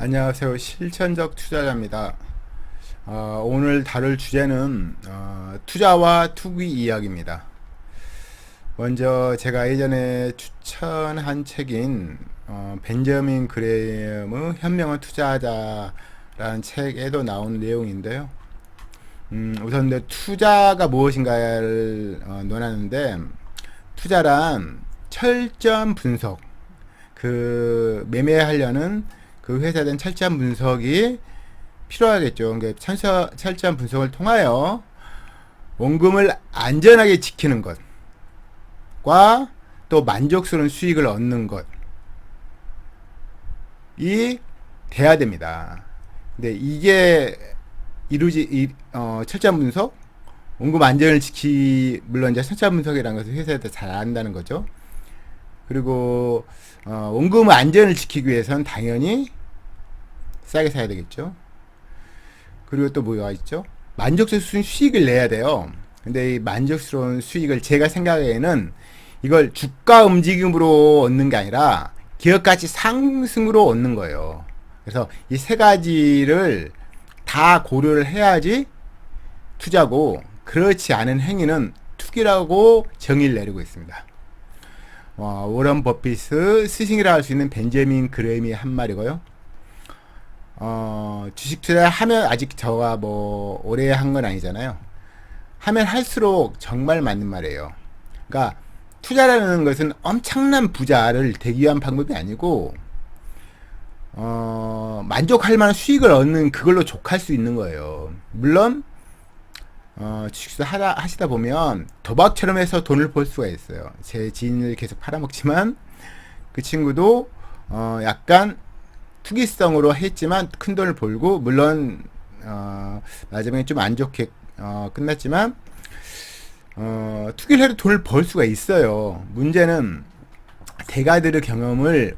안녕하세요. 실천적 투자자입니다. 오늘 다룰 주제는 투자와 투기 이야기입니다. 먼저 제가 예전에 추천한 책인 벤저민 그레이엄의 현명한 투자자라는 책에도 나온 내용인데요. 우선 투자가 무엇인가를 논하는데, 투자란 철저한 분석, 매매하려는 그 회사에 대한 철저한 분석이 필요하겠죠. 그러니까 철저한 분석을 통하여 원금을 안전하게 지키는 것과 또 만족스러운 수익을 얻는 것이 돼야 됩니다. 근데 이게 철저한 분석, 원금 안전을 물론 이제 철저한 분석이라는 것을 회사에서 잘 안다는 거죠. 그리고 원금 안전을 지키기 위해서는 당연히 싸게 사야 되겠죠. 그리고 또 뭐가 있죠? 만족스러운 수익을 내야 돼요. 근데 이 만족스러운 수익을 제가 생각에는 이걸 주가 움직임으로 얻는 게 아니라 기업 가치 상승으로 얻는 거예요. 그래서 이 세 가지를 다 고려를 해야지 투자고, 그렇지 않은 행위는 투기라고 정의를 내리고 있습니다. 워런 버핏의 스승이라 할 수 있는 벤저민 그레이엄이 한 말이고요. 주식 투자 하면, 아직 저가 오래 한 건 아니잖아요. 하면 할수록 정말 맞는 말이에요. 그러니까 투자라는 것은 엄청난 부자를 되기 위한 방법이 아니고, 만족할 만한 수익을 얻는 그걸로 족할 수 있는 거예요. 물론 주식투자 하시다 보면 도박처럼 해서 돈을 벌 수가 있어요. 제 지인을 계속 팔아먹지만 그 친구도 약간 투기성으로 했지만 큰 돈을 벌고, 물론 마지막에 좀 안 좋게 끝났지만 투기를 해도 돈을 벌 수가 있어요. 문제는 대가들의 경험을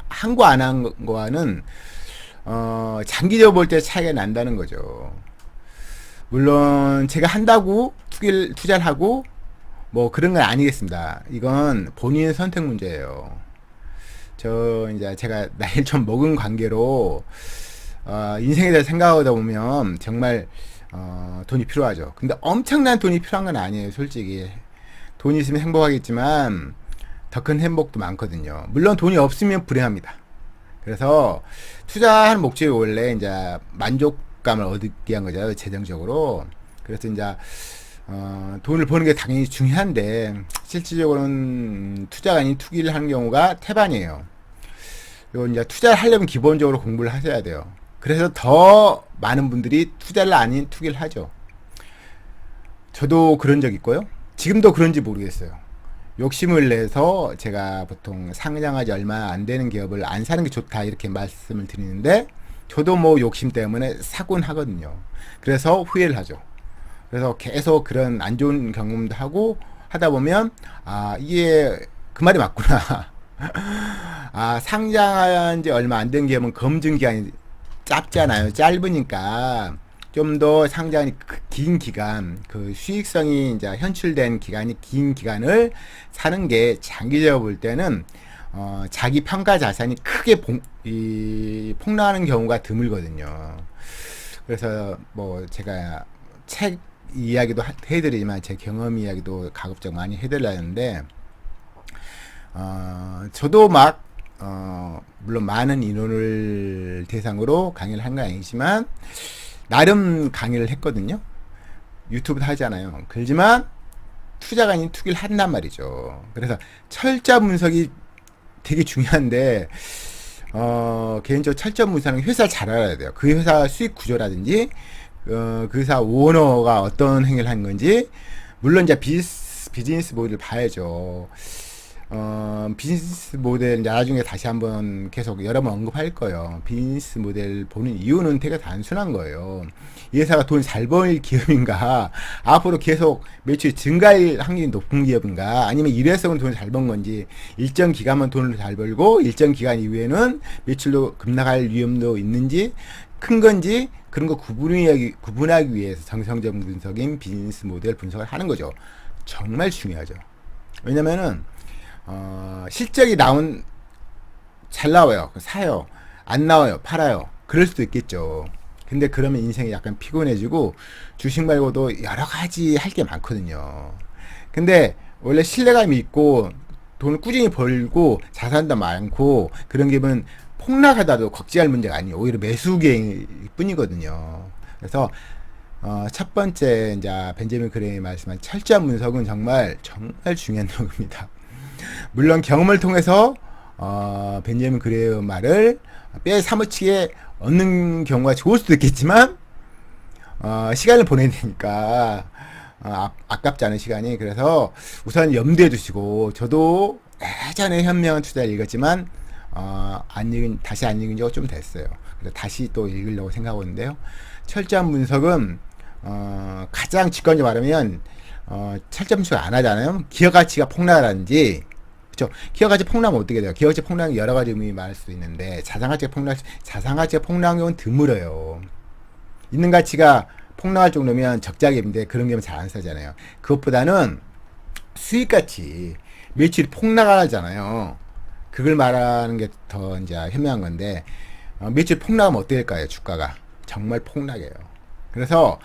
한 거 안 한 거와는 장기적으로 볼 때 차이가 난다는 거죠. 물론 제가 한다고 투자를 하고 그런 건 아니겠습니다. 이건 본인의 선택 문제예요. 이제 제가 나이를 좀 먹은 관계로 인생에 대해서 생각하다 보면 정말 돈이 필요하죠. 근데 엄청난 돈이 필요한 건 아니에요. 솔직히 돈이 있으면 행복하겠지만 더 큰 행복도 많거든요. 물론 돈이 없으면 불행합니다. 그래서 투자하는 목적이 원래 이제 만족감을 얻기 위한 거죠, 재정적으로. 그래서 이제 돈을 버는 게 당연히 중요한데, 실질적으로는 투자가 아닌 투기를 하는 경우가 태반이에요. 그리고 이제 투자를 하려면 기본적으로 공부를 하셔야 돼요. 그래서 더 많은 분들이 투자를 아닌 투기를 하죠. 저도 그런 적 있고요. 지금도 그런지 모르겠어요. 욕심을 내서 제가 보통 상장하지 얼마 안 되는 기업을 안 사는 게 좋다 이렇게 말씀을 드리는데, 저도 욕심 때문에 사곤 하거든요. 그래서 후회를 하죠. 그래서 계속 그런 안 좋은 경험도 하고 하다 보면, 이게 그 말이 맞구나. 상장한 지 얼마 안 된 기업은 검증 기간이 짧잖아요. 짧으니까 좀 더 상장이 긴 기간, 그 수익성이 이제 현출된 기간이 긴 기간을 사는 게 장기적으로 볼 때는 자기 평가 자산이 크게 폭락하는 경우가 드물거든요. 그래서 제가 책 이야기도 해드리지만 제 경험 이야기도 가급적 많이 해드리려는데, 저도 물론 많은 인원을 대상으로 강의를 한 건 아니지만 나름 강의를 했거든요. 유튜브도 하잖아요. 그렇지만 투자가 아닌 투기를 한단 말이죠. 그래서 철저 분석이 되게 중요한데, 개인적으로 철저 분석은 회사를 잘 알아야 돼요. 그 회사 수익 구조라든지 그 회사 오너가 어떤 행위를 한 건지, 물론 이제 비즈니스 모델을 봐야죠. 비즈니스 모델 나중에 다시 한번 계속 여러 번 언급할 거예요. 비즈니스 모델 보는 이유는 되게 단순한 거예요. 이 회사가 돈 잘 벌 기업인가, 앞으로 계속 매출이 증가할 확률이 높은 기업인가, 아니면 일회성은 돈을 잘 번 건지, 일정 기간만 돈을 잘 벌고 일정 기간 이후에는 매출도 급락할 위험도 있는지, 큰 건지, 그런 거 구분하기 위해서 정성적 분석인 비즈니스 모델 분석을 하는 거죠. 정말 중요하죠. 왜냐면은 실적이 잘 나와요. 사요. 안 나와요. 팔아요. 그럴 수도 있겠죠. 근데 그러면 인생이 약간 피곤해지고 주식 말고도 여러 가지 할 게 많거든요. 근데 원래 신뢰감이 있고 돈을 꾸준히 벌고 자산도 많고 그런 기분 폭락하다도 걱정할 문제가 아니에요. 오히려 매수기일 뿐이거든요. 그래서 첫 번째 이제 벤저민 그레이 말씀한 철저한 분석은 정말 중요한 도구입니다. 물론 경험을 통해서 벤저민 그레이의 말을 뼈에 사무치게 얻는 경우가 좋을 수도 있겠지만 시간을 보내야 되니까 아깝지 않은 시간이. 그래서 우선 염두에 두시고, 저도 예전에 현명한 투자를 읽었지만 다시 안 읽은 지가 좀 됐어요. 그래서 다시 또 읽으려고 생각하고 있는데요. 철저한 분석은 가장 직관적으로 말하면 철저한 분석을 안 하잖아요. 기업 가치가 폭락하는지, 그렇죠? 기업 가치 폭락하면 어떻게 돼요? 기업 가치 폭락은 여러 가지 의미 말할 수도 있는데 자산 가치가 폭락하는 경우는 드물어요. 있는 가치가 폭락할 정도면 적자기업인데 그런 경우는 잘 안 사잖아요. 그것보다는 수익 가치, 매출이 폭락하잖아요. 그걸 말하는 게 더 이제 현명한 건데, 매출 폭락하면 어떻게 될까요? 주가가 정말 폭락해요. 그래서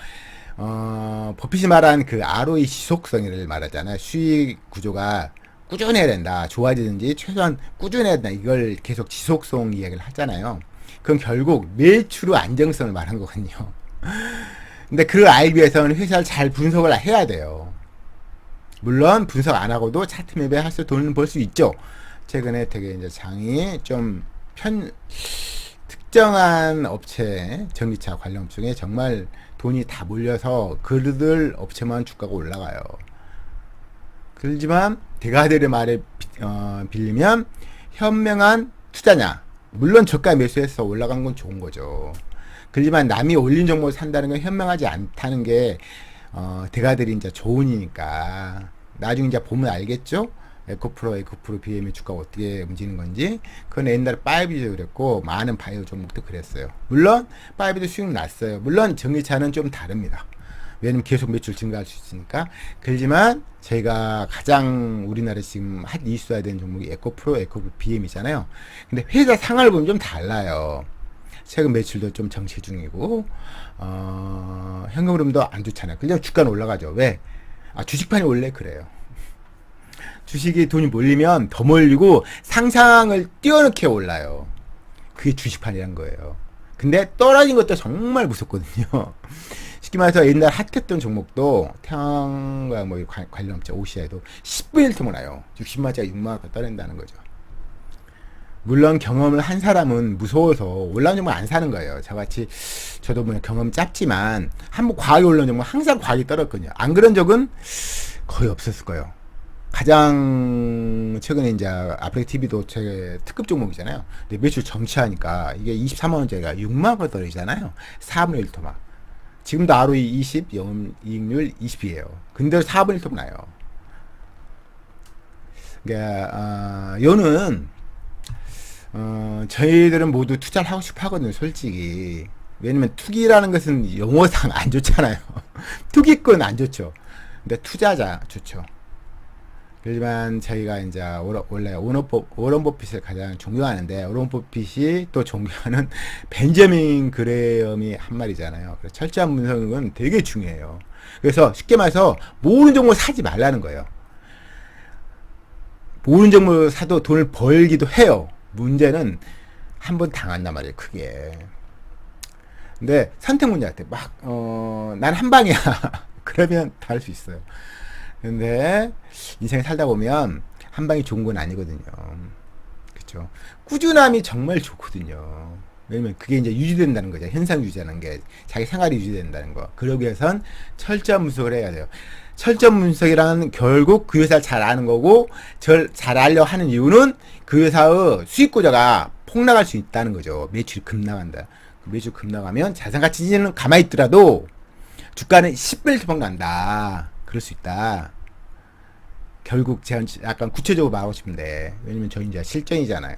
버핏이 말한 그 ROE 지속성을 말하잖아요. 수익 구조가 꾸준해야 된다. 좋아지든지 최소한 꾸준해야 된다. 이걸 계속 지속성 이야기를 하잖아요. 그건 결국 매출의 안정성을 말한 거거든요. 근데 그걸 알기 위해서는 회사를 잘 분석을 해야 돼요. 물론 분석 안 하고도 차트 맵에 할수 돈을 벌 수 있죠. 최근에 되게 이제 장이 좀 특정한 업체, 전기차 관련 업종에 정말 돈이 다 몰려서 그들 업체만 주가가 올라가요. 그렇지만 대가들의 말에 빌리면 현명한 투자냐? 물론 저가 매수해서 올라간 건 좋은 거죠. 그렇지만 남이 올린 종목을 산다는 건 현명하지 않다는 게 대가들이 이제 조언이니까 나중에 이제 보면 알겠죠? 에코프로 BM의 주가가 어떻게 움직이는 건지. 그건 옛날에 파이비도 그랬고 많은 바이오 종목도 그랬어요. 물론 파이비도 수익 났어요. 물론 전기차는 좀 다릅니다. 왜냐면 계속 매출 증가할 수 있으니까. 그렇지만 저희가 가장 우리나라에 지금 핫 이슈화 된 종목이 에코프로 BM이잖아요. 근데 회사 상을 보면 좀 달라요. 최근 매출도 좀 정체 중이고 현금 흐름도 안 좋잖아요. 그냥 주가는 올라가죠. 왜? 주식판이 원래 그래요. 주식이 돈이 몰리면 더 몰리고 상상을 뛰어넘게 올라요. 그게 주식판이란 거예요. 근데 떨어진 것도 정말 무섭거든요. 쉽게 말해서 옛날 핫했던 종목도 태양과 뭐 관련 업체 OCI도 10분 1틈 나요. 60만짜리 6만원 떨어진다는 거죠. 물론 경험을 한 사람은 무서워서 올라온 종목 안 사는 거예요. 저같이 저도 뭐 경험 짧지만 한번 과하게 올라온 종목 항상 과하게 떨었거든요. 안 그런 적은 거의 없었을 거예요. 가장 최근에 이제 아프리카 TV도 제 특급 종목이잖아요. 근데 매출 정치하니까 이게 23만원짜리가 6만원 떨어지잖아요. 4분의 1토막. 지금도 ROE 20, 이익률 20이에요. 근데 4분의 1토막 나요. 그러니까 요는 저희들은 모두 투자를 하고 싶어 하거든요, 솔직히. 왜냐면 투기라는 것은 용어상 안 좋잖아요. 투기꾼 안 좋죠. 근데 투자자 좋죠. 그렇지만 저희가 이제 원래 워런 버핏을 가장 존경하는데, 워런 버핏이 또 존경하는 벤저민 그레엄이 한 말이잖아요. 그래서 철저한 분석은 되게 중요해요. 그래서 쉽게 말해서 모르는 종목을 사지 말라는 거예요. 모르는 종목을 사도 돈을 벌기도 해요. 문제는 한번 당한단 말이에요, 크게. 근데 선택 문제 같아. 난 한 방이야. 그러면 다 할 수 있어요. 근데 인생에 살다 보면 한 방이 좋은 건 아니거든요. 그렇죠? 꾸준함이 정말 좋거든요. 왜냐면 그게 이제 유지된다는 거죠. 현상 유지하는 게 자기 생활이 유지된다는 거. 그러기 위해선 철저한 분석을 해야 돼요. 철저한 분석이라는 결국 그 회사를 잘 아는 거고, 잘 알려 하는 이유는 그 회사의 수익 구조가 폭락할 수 있다는 거죠. 매출이 급락한다. 매출 급락하면 자산 가치는 가만히 있더라도 주가는 10배 토막 난다. 그럴 수 있다. 결국 제가 약간 구체적으로 말하고 싶은데, 왜냐면 저희 이제 실전이잖아요.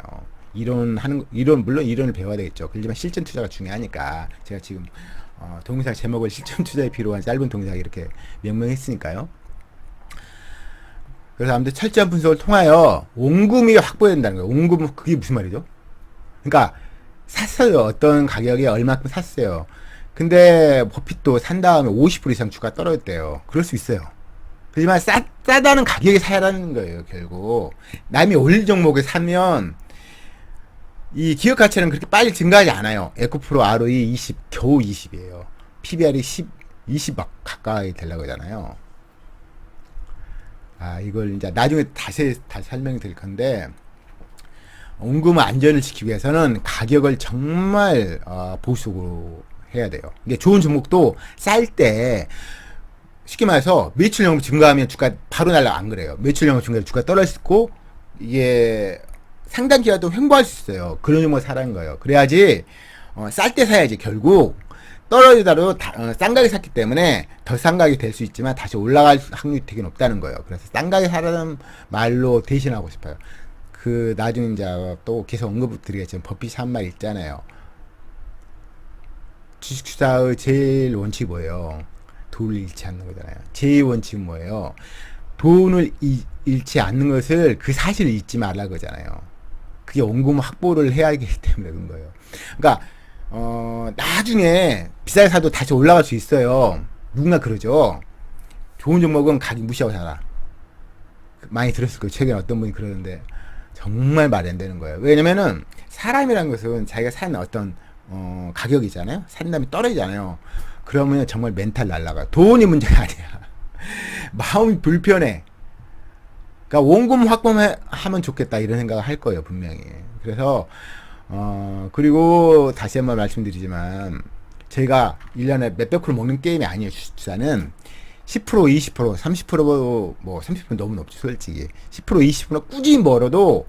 물론 이론을 배워야 되겠죠. 그렇지만 실전 투자가 중요하니까 제가 지금 동영상 제목을 실전 투자에 필요한 짧은 동영상 이렇게 명명했으니까요. 그래서 아무튼 철저한 분석을 통하여 원금이 확보된다는 거예요. 원금은 그게 무슨 말이죠? 그러니까 샀어요. 어떤 가격에 얼마큼 샀어요. 근데 버핏도 산 다음에 50% 이상 주가 떨어졌대요. 그럴 수 있어요. 하지만 싸다는 가격에 사라는 거예요, 결국. 남이 올린 종목에 사면 이 기업 가치는 그렇게 빨리 증가하지 않아요. 에코프로 ROE 20, 겨우 20이에요. PBR이 10, 20 막 가까이 되려고 하잖아요. 아, 이걸 이제 나중에 다시 설명이 드릴 건데, 원금 안전을 지키기 위해서는 가격을 정말 보수적으로 해야 돼요. 이게 좋은 종목도 쌀 때 쉽게 말해서 매출량 증가하면 주가 바로 날라 안 그래요. 매출량 증가하면 주가 떨어지고 이게 상당 기간 동안 횡보할 수 있어요. 그런 종목을 사라는 거예요. 그래야지 쌀 때 사야지. 결국 떨어지더라도 싼 가격에 샀기 때문에 더 싼 가격이 될 수 있지만 다시 올라갈 확률이 되게 높다는 거예요. 그래서 싼 가격에 사라는 말로 대신하고 싶어요. 그 나중에 이제 또 계속 언급 드리겠지만 버핏이 한 말 있잖아요. 주식 투자의 제일 원칙이 뭐예요? 돈을 잃지 않는 거잖아요. 제일 원칙은 뭐예요? 돈을 잃지 않는 것을 그 사실을 잊지 말라 그러잖아요. 그게 원금 확보를 해야 하기 때문에 그런 거예요. 그러니까 나중에 비싸게 사도 다시 올라갈 수 있어요. 누구나 그러죠. 좋은 종목은 가격 무시하고 사라. 많이 들었을 거예요. 최근에 어떤 분이 그러는데 정말 말이 안 되는 거예요. 왜냐면은 사람이란 것은 자기가 산 어떤 가격이잖아요. 산 다음에 떨어지잖아요. 그러면 정말 멘탈 날라가. 돈이 문제가 아니야. 마음이 불편해. 그러니까 원금 확보하면 좋겠다 이런 생각을 할 거예요, 분명히. 그래서 그리고 다시 한번 말씀드리지만 제가 1년에 몇백 프로 먹는 게임이 아니에요. 주식투자는 10%, 20%, 30%, 뭐 30% 너무 높지 솔직히. 10%, 20% 꾸준히 벌어도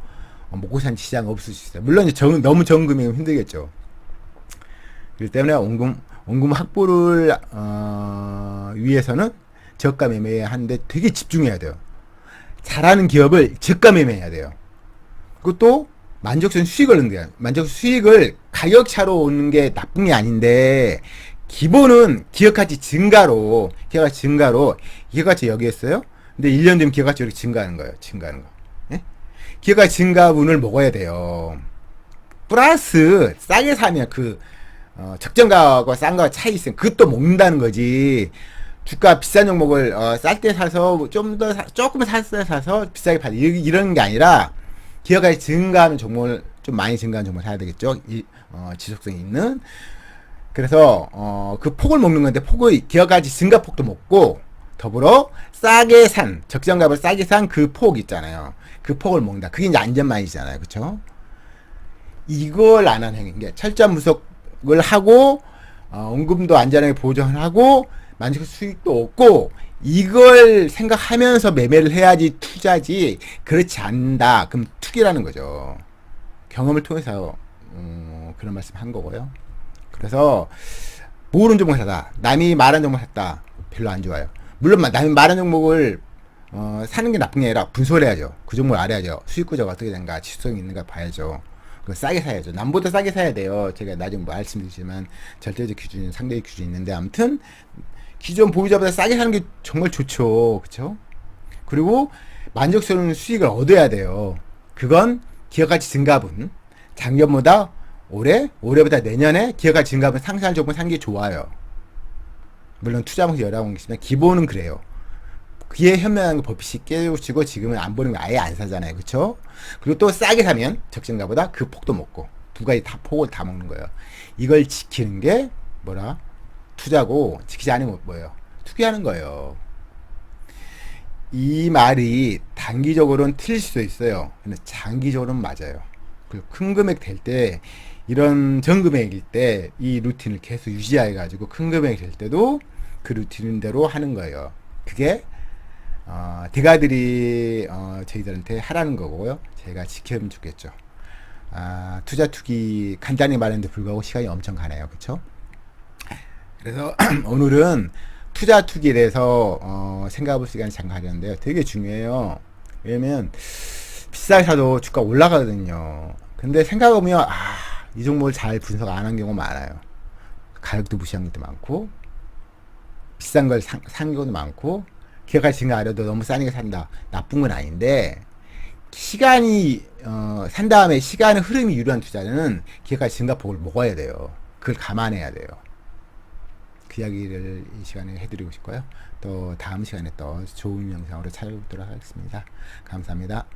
먹고 산 시장 없을 수 있어요. 물론 이제 너무 적은 금액이면 힘들겠죠. 그렇기 때문에 원금 확보를 위해서는 저가 매매하는데 되게 집중해야 돼요. 잘하는 기업을 저가 매매해야 돼요. 그것도 만족스러운 수익을 얻는 거예요. 만족스러운 수익을 가격 차로 얻는 게 나쁜 게 아닌데 기본은 기업가치 증가로 기업가치 여기였어요. 근데 1년 되면 기업가치 이렇게 증가하는 거예요. 증가하는 거. 예? 기업가치 증가분을 먹어야 돼요. 플러스 싸게 사면 적정가와 싼 거 차이 있으면 그것도 먹는다는 거지. 주가 비싼 종목을 쌀 때 사서 조금 사서 비싸게 팔 이런 게 아니라 기업가치 증가하는 종목을 좀 많이 증가하는 종목을 사야 되겠죠. 지속성이 있는. 그래서 그 폭을 먹는 건데 기업가치 증가 폭도 먹고 더불어 싸게 산 적정값을 싸게 산 그 폭 있잖아요. 그 폭을 먹는다. 그게 이제 안전마인이잖아요. 그렇죠? 이걸 안 하는 행위. 철저한 분석을 하고 원금도 안전하게 보존하고 만족 수익도 얻고 이걸 생각하면서 매매를 해야지 투자지. 그렇지 않는다. 그럼 투기라는 거죠. 경험을 통해서 그런 말씀 한 거고요. 그래서 모르는 종목을 사다. 남이 말한 종목을 샀다. 별로 안 좋아요. 물론 남이 말한 종목을 사는 게 나쁜 게 아니라 분석을 해야죠. 그 종목을 알아야죠. 수익 구조가 어떻게 된가, 지수성이 있는가 봐야죠. 그 싸게 사야죠. 남보다 싸게 사야 돼요. 제가 나중에 말씀드리지만 절대적 기준, 상대적 기준이 있는데 아무튼 기존 보유자보다 싸게 사는 게 정말 좋죠. 그렇죠? 그리고 만족스러운 수익을 얻어야 돼요. 그건 기업가치 증가분, 작년보다 올해보다 내년에 기업가치 증가분 상승할 종목 사는 게 좋아요. 물론 투자 방식 여러 번 있지만 기본은 그래요. 그에 현명한 거 버핏이 깨우치고 지금은 안 보는 거 아예 안 사잖아요. 그쵸? 그리고 또 싸게 사면 적정가보다 그 폭도 먹고 두 가지 다 폭을 다 먹는 거예요. 이걸 지키는 게 투자고 지키지 않으면 뭐예요? 투기하는 거예요. 이 말이 단기적으로는 틀릴 수도 있어요. 근데 장기적으로는 맞아요. 그리고 큰 금액 될 때 이런 전금액일 때 이 루틴을 계속 유지해 가지고 큰 금액이 될 때도 그 루틴대로 하는 거예요. 그게 대가들이 저희들한테 하라는 거고요. 제가 지켜면 좋겠죠. 투자 투기 간단히 말했는데 불구하고 시간이 엄청 가네요. 그쵸? 그래서 오늘은 투자 투기에 대해서 생각해볼 시간이 잠깐 가졌는데요. 되게 중요해요. 왜냐면 비싸게 사도 주가 올라가거든요. 근데 생각해보면 이 종목을 잘 분석 안 한 경우가 많아요. 가격도 무시한 것도 많고 비싼 걸 산 경우도 많고 기업가치 증가 하려도 너무 싸니까 산다. 나쁜 건 아닌데 시간이 산 다음에 시간의 흐름이 유리한 투자는 기회가 증가폭을 먹어야 돼요. 그걸 감안해야 돼요. 그 이야기를 이 시간에 해드리고 싶고요. 또 다음 시간에 또 좋은 영상으로 찾아뵙도록 하겠습니다. 감사합니다.